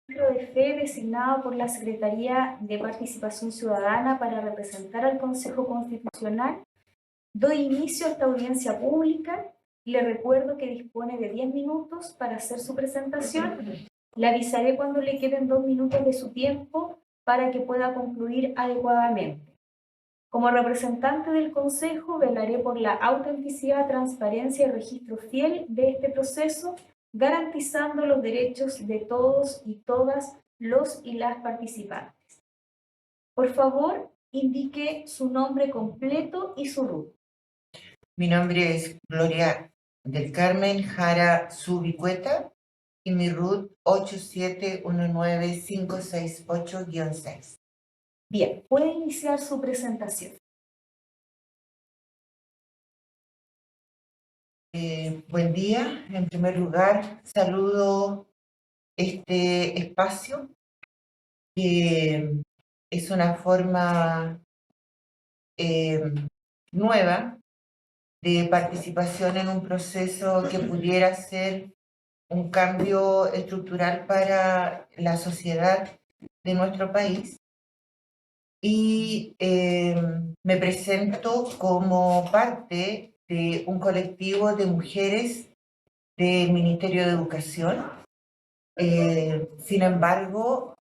De fe designado por la Secretaría de Participación Ciudadana para representar al Consejo Constitucional, doy inicio a esta audiencia pública. Le recuerdo que dispone de 10 minutos para hacer su presentación. Le avisaré cuando le queden 2 minutos de su tiempo para que pueda concluir adecuadamente. Como representante del Consejo, velaré por la autenticidad, transparencia y registro fiel de este proceso, garantizando los derechos de todos y todas los y las participantes. Por favor, indique su nombre completo y su RUT. Mi nombre es Gloria del Carmen Jara Zubicueta y mi RUT 8719568-6. Bien, puede iniciar su presentación. Buen día. En primer lugar, saludo este espacio que es una forma nueva de participación en un proceso que pudiera ser un cambio estructural para la sociedad de nuestro país. Y me presento como parte de un colectivo de mujeres del Ministerio de Educación. Sin embargo,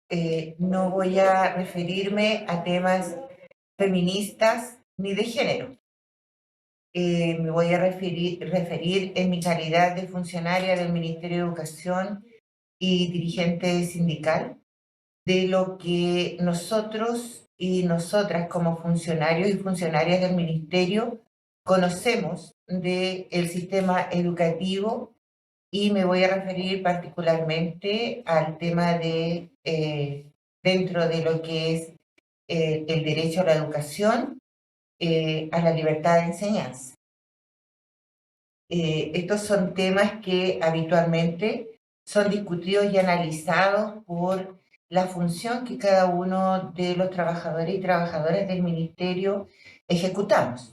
no voy a referirme a temas feministas ni de género. Me voy a referir en mi calidad de funcionaria del Ministerio de Educación y dirigente sindical de lo que nosotros y nosotras como funcionarios y funcionarias del Ministerio conocemos del sistema educativo, y me voy a referir particularmente al tema de, dentro de lo que es el derecho a la educación, a la libertad de enseñanza. Estos son temas que habitualmente son discutidos y analizados por la función que cada uno de los trabajadores y trabajadoras del ministerio ejecutamos.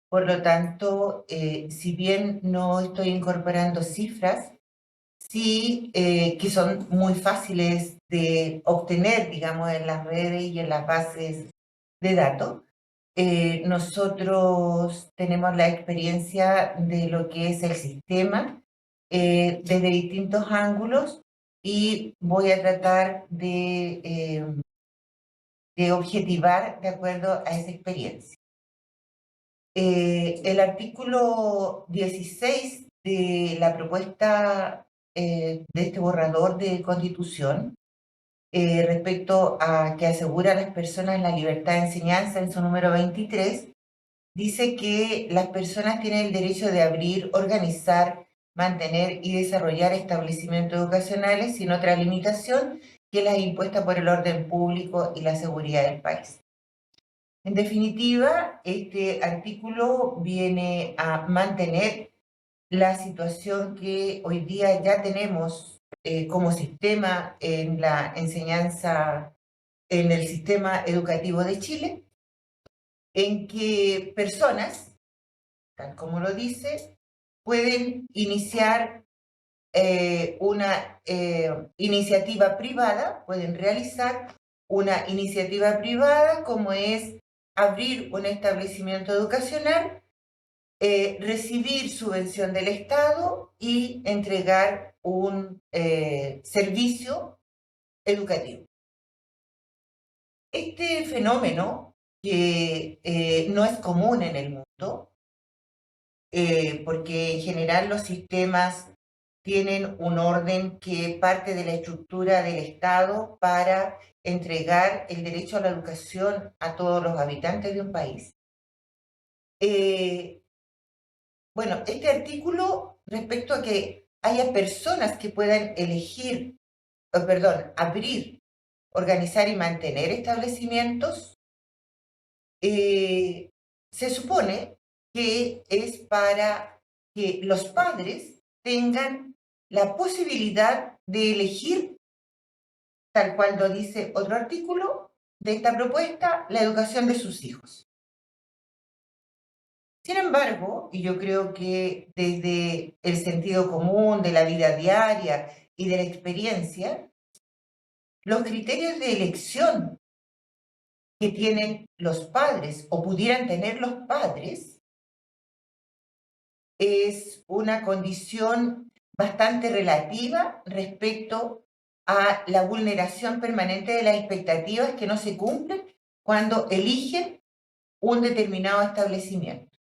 Por lo tanto, si bien no estoy incorporando cifras, sí que son muy fáciles de obtener, digamos, en las redes y en las bases de datos. Nosotros tenemos la experiencia de lo que es el sistema desde distintos ángulos, y voy a tratar de objetivar de acuerdo a esa experiencia. El artículo 16 de la propuesta de este borrador de Constitución, respecto a que asegura a las personas la libertad de enseñanza, en su número 23, dice que las personas tienen el derecho de abrir, organizar, mantener y desarrollar establecimientos educacionales sin otra limitación que las impuestas por el orden público y la seguridad del país. En definitiva, este artículo viene a mantener la situación que hoy día ya tenemos como sistema en la enseñanza, en el sistema educativo de Chile, en que personas, tal como lo dice, pueden iniciar una iniciativa privada, pueden realizar una iniciativa privada como es abrir un establecimiento educacional, recibir subvención del Estado y entregar un servicio educativo. Este fenómeno, que no es común en el mundo, porque en general los sistemas tienen un orden que parte de la estructura del Estado para entregar el derecho a la educación a todos los habitantes de un país. Bueno, este artículo, respecto a que haya personas que puedan elegir, abrir, organizar y mantener establecimientos, se supone que es para que los padres tengan la posibilidad de elegir, tal cual lo dice otro artículo de esta propuesta, la educación de sus hijos. Sin embargo, y yo creo que desde el sentido común de la vida diaria y de la experiencia, los criterios de elección que tienen los padres o pudieran tener los padres es una condición bastante relativa respecto a la vulneración permanente de las expectativas que no se cumplen cuando eligen un determinado establecimiento.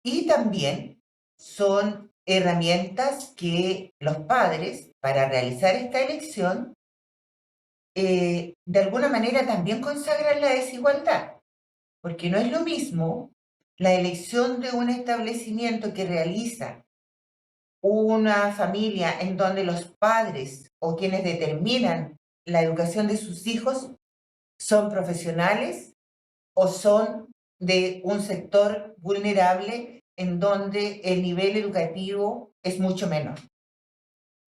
Y también son herramientas que los padres, para realizar esta elección, de alguna manera también consagran la desigualdad, porque no es lo mismo la elección de un establecimiento que realiza una familia en donde los padres o quienes determinan la educación de sus hijos son profesionales o son de un sector vulnerable en donde el nivel educativo es mucho menor.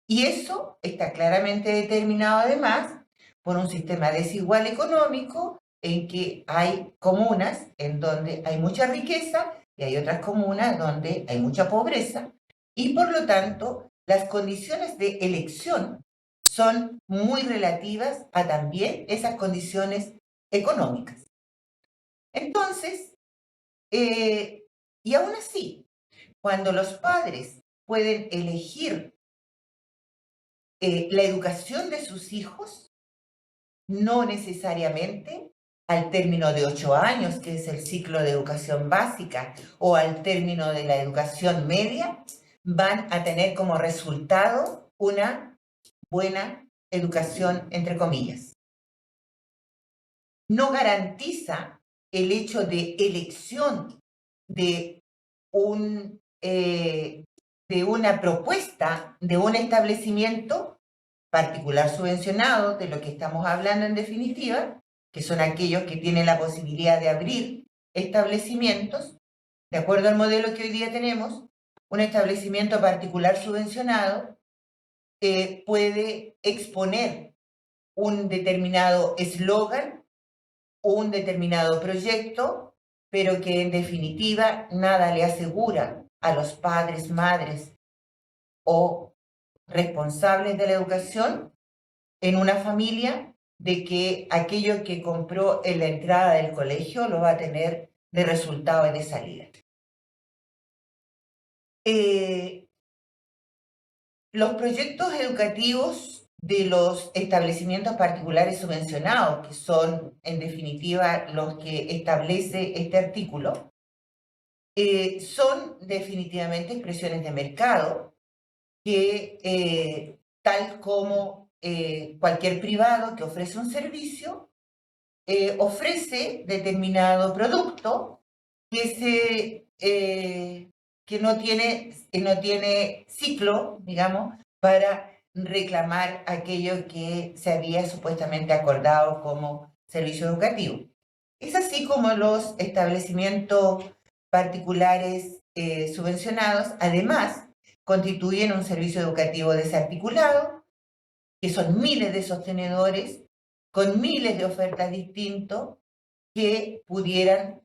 Y eso está claramente determinado además por un sistema desigual económico en que hay comunas en donde hay mucha riqueza y hay otras comunas donde hay mucha pobreza y por lo tanto las condiciones de elección son muy relativas a también esas condiciones económicas. Entonces, y aún así, cuando los padres pueden elegir la educación de sus hijos, no necesariamente al término de 8 años, que es el ciclo de educación básica, o al término de la educación media, van a tener como resultado una buena educación, entre comillas. No garantiza el hecho de elección de de una propuesta de un establecimiento particular subvencionado, de lo que estamos hablando en definitiva, que son aquellos que tienen la posibilidad de abrir establecimientos, de acuerdo al modelo que hoy día tenemos, un establecimiento particular subvencionado puede exponer un determinado eslogan, un determinado proyecto, pero que en definitiva nada le asegura a los padres, madres o responsables de la educación en una familia de que aquello que compró en la entrada del colegio lo va a tener de resultado y de salida. Los proyectos educativos de los establecimientos particulares subvencionados, que son en definitiva los que establece este artículo, son definitivamente expresiones de mercado que, tal como cualquier privado que ofrece un servicio, ofrece determinado producto que no tiene ciclo, digamos, para reclamar aquello que se había supuestamente acordado como servicio educativo. Es así como los establecimientos particulares subvencionados, además, constituyen un servicio educativo desarticulado, que son miles de sostenedores, con miles de ofertas distintas, que pudieran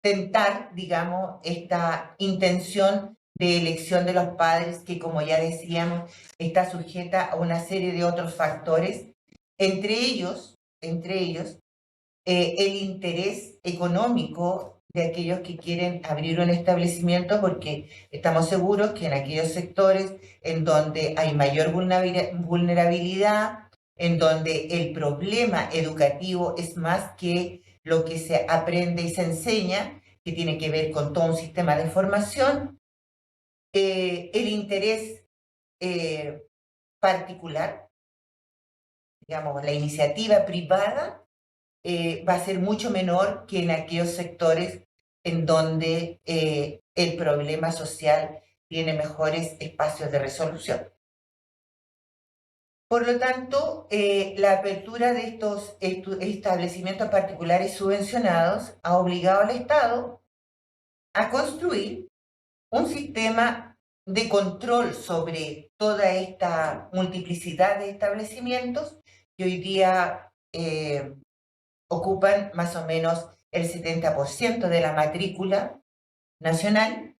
tentar, digamos, esta intención de elección de los padres, que como ya decíamos, está sujeta a una serie de otros factores, entre ellos, el interés económico de aquellos que quieren abrir un establecimiento, porque estamos seguros que en aquellos sectores en donde hay mayor vulnerabilidad, en donde el problema educativo es más que lo que se aprende y se enseña, que tiene que ver con todo un sistema de formación, el interés particular, digamos, la iniciativa privada, va a ser mucho menor que en aquellos sectores en donde el problema social tiene mejores espacios de resolución. Por lo tanto, la apertura de estos establecimientos particulares subvencionados ha obligado al Estado a construir un sistema de control sobre toda esta multiplicidad de establecimientos que hoy día ocupan más o menos el 70% de la matrícula nacional,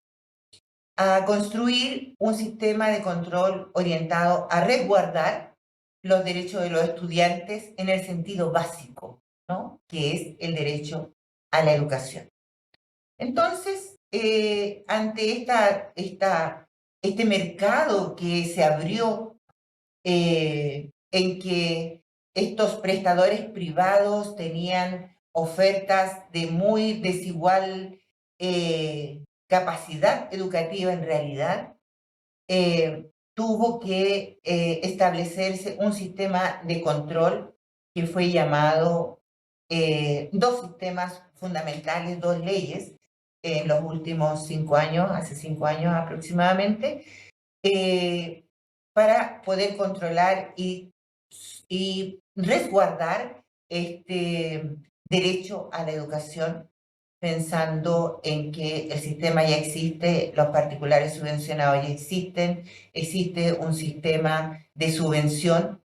a construir un sistema de control orientado a resguardar los derechos de los estudiantes en el sentido básico, ¿no? Que es el derecho a la educación. Entonces, ante este mercado que se abrió, en que estos prestadores privados tenían ofertas de muy desigual capacidad educativa en realidad, tuvo que establecerse un sistema de control que fue llamado, dos sistemas fundamentales, dos leyes, en los últimos 5 años, hace 5 años aproximadamente, eh, para poder controlar y resguardar este derecho a la educación, pensando en que el sistema ya existe, los particulares subvencionados ya existen, existe un sistema de subvención,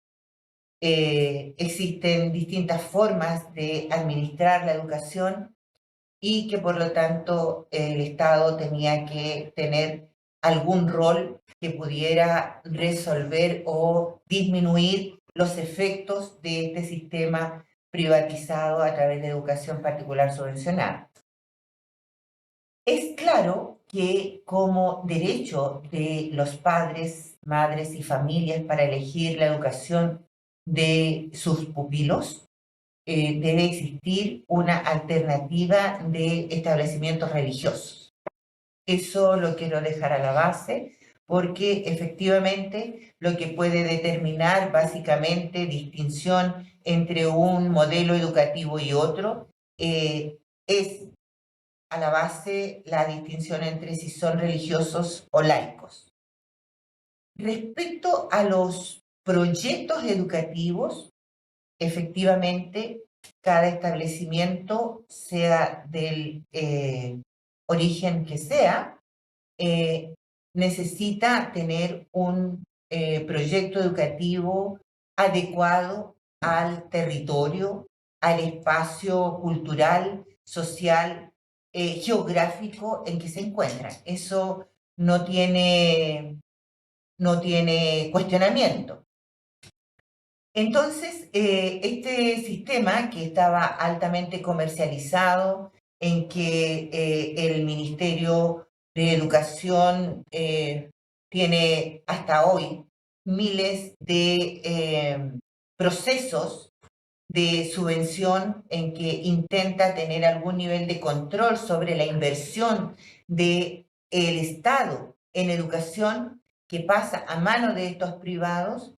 existen distintas formas de administrar la educación y que por lo tanto el Estado tenía que tener algún rol que pudiera resolver o disminuir los efectos de este sistema privatizado a través de educación particular subvencionada. Es claro que como derecho de los padres, madres y familias para elegir la educación de sus pupilos, debe existir una alternativa de establecimientos religiosos. Eso lo quiero dejar a la base porque efectivamente lo que puede determinar básicamente distinción entre un modelo educativo y otro es a la base la distinción entre si son religiosos o laicos. Respecto a los proyectos educativos, efectivamente, cada establecimiento, sea del origen que sea, necesita tener un proyecto educativo adecuado al territorio, al espacio cultural, social, geográfico en que se encuentran. Eso no tiene cuestionamiento. Entonces, este sistema que estaba altamente comercializado, en que el Ministerio de Educación tiene hasta hoy miles de procesos de subvención en que intenta tener algún nivel de control sobre la inversión del Estado en educación que pasa a mano de estos privados,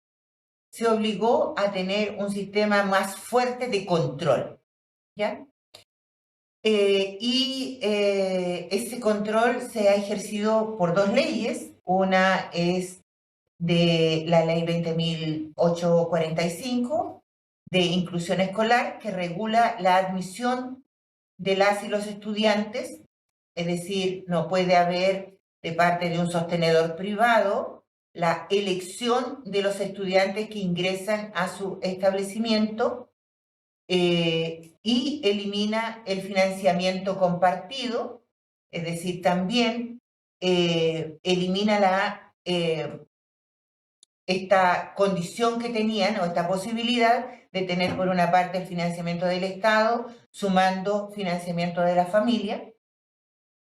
se obligó a tener un sistema más fuerte de control, ¿ya? Ese control se ha ejercido por dos leyes. Una es de la ley 20.845 de inclusión escolar, que regula la admisión de las y los estudiantes, es decir, no puede haber de parte de un sostenedor privado la elección de los estudiantes que ingresan a su establecimiento, y elimina el financiamiento compartido, es decir, también elimina esta condición que tenían o esta posibilidad de tener por una parte el financiamiento del Estado, sumando financiamiento de la familia,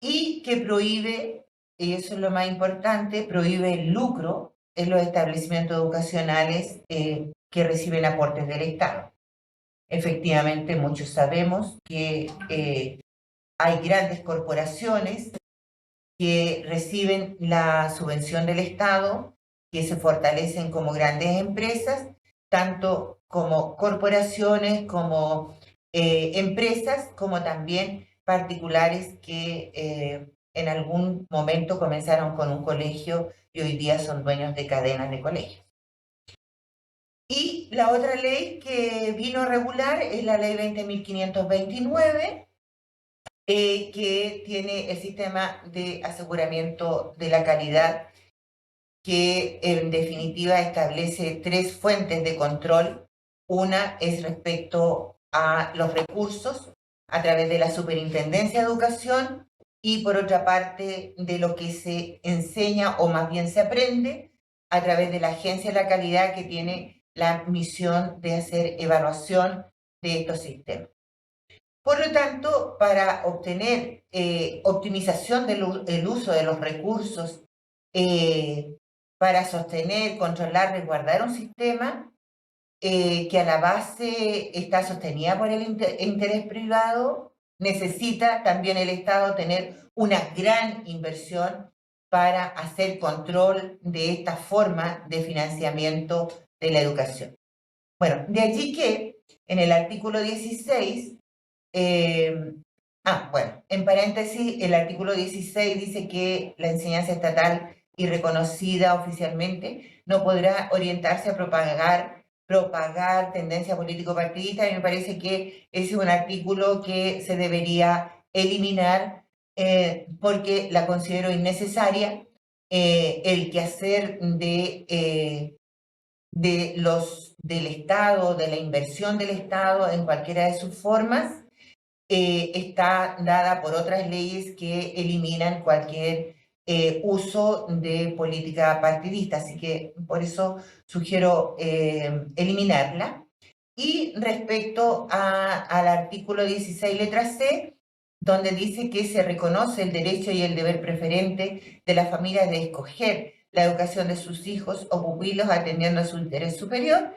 y que prohíbe, y eso es lo más importante, prohíbe el lucro en los establecimientos educacionales que reciben aportes del Estado. Efectivamente, muchos sabemos que hay grandes corporaciones que reciben la subvención del Estado, que se fortalecen como grandes empresas, tanto como corporaciones, como empresas, como también particulares que en algún momento comenzaron con un colegio y hoy día son dueños de cadenas de colegios. Y la otra ley que vino a regular es la ley 20.529, que tiene el sistema de aseguramiento de la calidad, que en definitiva establece tres fuentes de control. Una es respecto a los recursos a través de la Superintendencia de Educación, y por otra parte de lo que se enseña o más bien se aprende a través de la Agencia de la Calidad, que tiene la misión de hacer evaluación de estos sistemas. Por lo tanto, para obtener optimización del uso de los recursos, para sostener, controlar, resguardar un sistema que a la base está sostenida por el interés privado, necesita también el Estado tener una gran inversión para hacer control de esta forma de financiamiento de la educación. Bueno, de allí que en el artículo 16, bueno, en paréntesis, el artículo 16 dice que la enseñanza estatal y reconocida oficialmente no podrá orientarse a propagar tendencia político-partidista, y me parece que ese es un artículo que se debería eliminar porque la considero innecesaria. El quehacer del Estado, de la inversión del Estado en cualquiera de sus formas, está dada por otras leyes que eliminan cualquier uso de política partidista, así que por eso sugiero eliminarla. Y respecto al artículo 16, letra C, donde dice que se reconoce el derecho y el deber preferente de las familias de escoger la educación de sus hijos o pupilos atendiendo a su interés superior,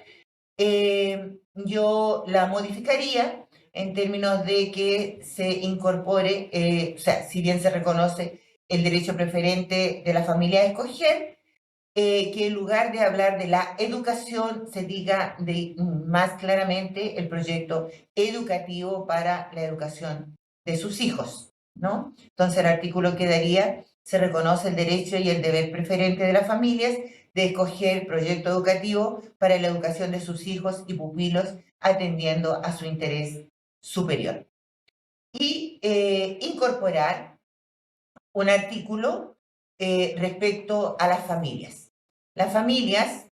yo la modificaría en términos de que se incorpore, o sea, si bien se reconoce el derecho preferente de la familia a escoger, que en lugar de hablar de la educación se diga más claramente el proyecto educativo para la educación de sus hijos, ¿no? Entonces el artículo quedaría: se reconoce el derecho y el deber preferente de las familias de escoger proyecto educativo para la educación de sus hijos y pupilos atendiendo a su interés superior. Y incorporar un artículo respecto a las familias. Las familias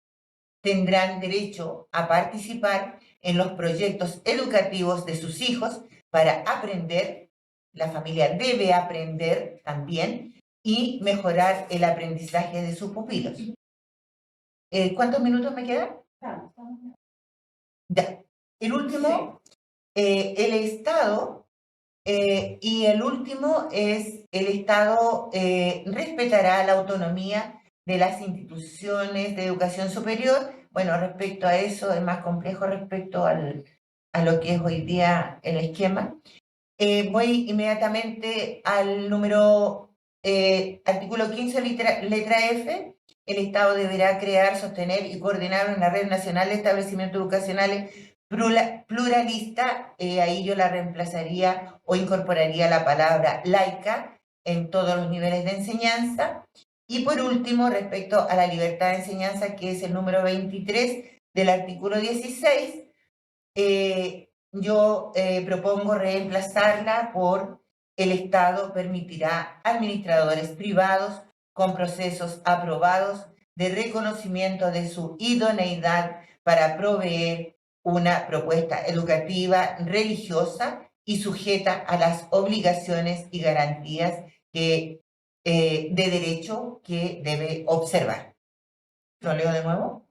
tendrán derecho a participar en los proyectos educativos de sus hijos para aprender. La familia debe aprender también y mejorar el aprendizaje de sus pupilos. ¿Cuántos minutos me quedan? Ya. El último, el Estado, y el último es: el Estado respetará la autonomía de las instituciones de educación superior. Bueno, respecto a eso es más complejo respecto a lo que es hoy día el esquema. Voy inmediatamente al número, artículo 15, letra F. El Estado deberá crear, sostener y coordinar una red nacional de establecimientos educacionales pluralista. Ahí yo la reemplazaría o incorporaría la palabra laica en todos los niveles de enseñanza. Y por último, respecto a la libertad de enseñanza, que es el número 23 del artículo 16, yo propongo reemplazarla por: el Estado permitirá administradores privados con procesos aprobados de reconocimiento de su idoneidad para proveer una propuesta educativa religiosa y sujeta a las obligaciones y garantías de derecho que debe observar. ¿Lo leo de nuevo?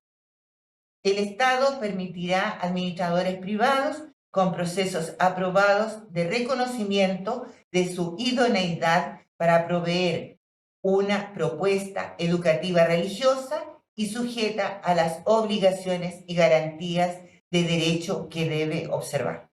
El Estado permitirá administradores privados con procesos aprobados de reconocimiento de su idoneidad para proveer una propuesta educativa religiosa y sujeta a las obligaciones y garantías de derecho que debe observar.